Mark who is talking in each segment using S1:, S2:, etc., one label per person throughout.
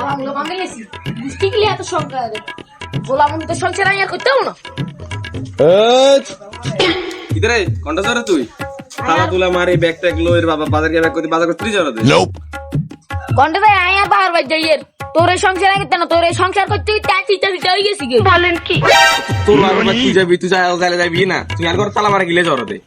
S1: তালাগুলো ভাঙে গেছি বুঝতে গেলে এত সংখ্যা গোলাম তো সংসার আর করতেও না
S2: ইদারে কোনটা জরে তুই তালা তুলা মারি ব্যাগ ট্যাগ লইর বাবা বাজার গিয়ে ব্যাগ করতে বাজার করতে জরে দে
S1: কোনটা ভাই আই আর বাহার বাজ যাইয়ের তোর এই সংসার করতে না তোর এই সংসার করতে টাকি টাকি হয়ে গেছি গে বলেন কি
S2: তোর বাবা তুই যাবি তুই যাবি না তুই আর ঘর তালা মারা গিলে জরে দে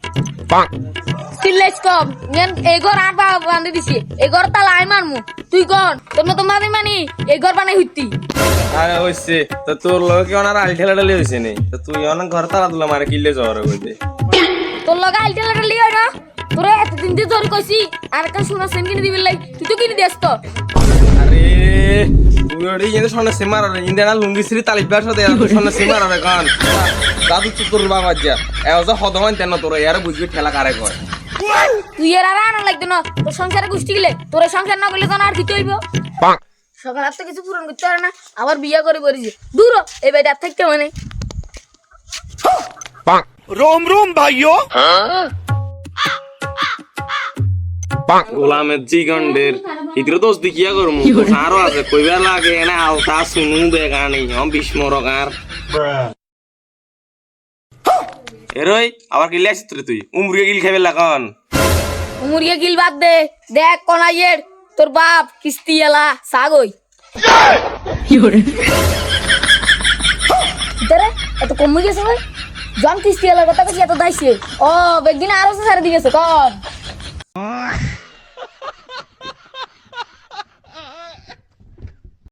S1: সিলেক্ট কম নেন এগর আর বাবা বান্ধে দিছি এগর তালা আই মারমু তুই কোন তোর মত মাদি মানি এগর বানাই হইতি
S2: আরে হইছে তো তোর লগে কি ওনার আল ঠেলা ঠেলি হইছে নি তো তুই অনেক ঘর তালা তুলা মারা গিলে জরে কইতে
S1: তোর লগা আলটা লাগা লিও না তোরে এতদিন দিয়ে জোর কইছি আর কা শোনা সেন কিনে দিবি লাই তুই তো কিনে দিস তো
S2: আরে তুই ওরে ইন্দে সোনা সিমার রে ইন্দে না লুঙ্গি শ্রী তালিশ বাস দে তুই সোনা সিমার রে কান দাদু চুপ তোর বাবা যা এওজা হদমান তেন তোর ইয়ারে বুঝবি খেলা কারে কয়
S1: তুই এর আর আনা লাগতো না তোর সংসারে গুষ্টি গেলে তোর সংসার না করলে তো আর দিতে হইব সকাল আর তো কিছু পূরণ করতে পারে না আবার বিয়া করে বলিছি দূর এই বেটা থাকতে মানে
S3: रोम रोम भाइयों
S2: গোলামের জিগন্ডের ইতরে দোষ দি কিয়া করমু আরো আছে কইবা লাগে না আওতা শুনু বেগানি হম বিস্মরকার এরই আবার কি লেছিস তুই উমরিয়ে গিল খাইবে লাগান
S1: মুরিয়া গিল বাদ দে দেখ কোনাইয়ের তোর বাপ কিস্তি এলা সাগই ইতরে এত কমই গেছে ভাই জন কিস্তি এলার কথা কইছি এত দাইছে ও বেগদিন আরো সারা দিয়েছে কোন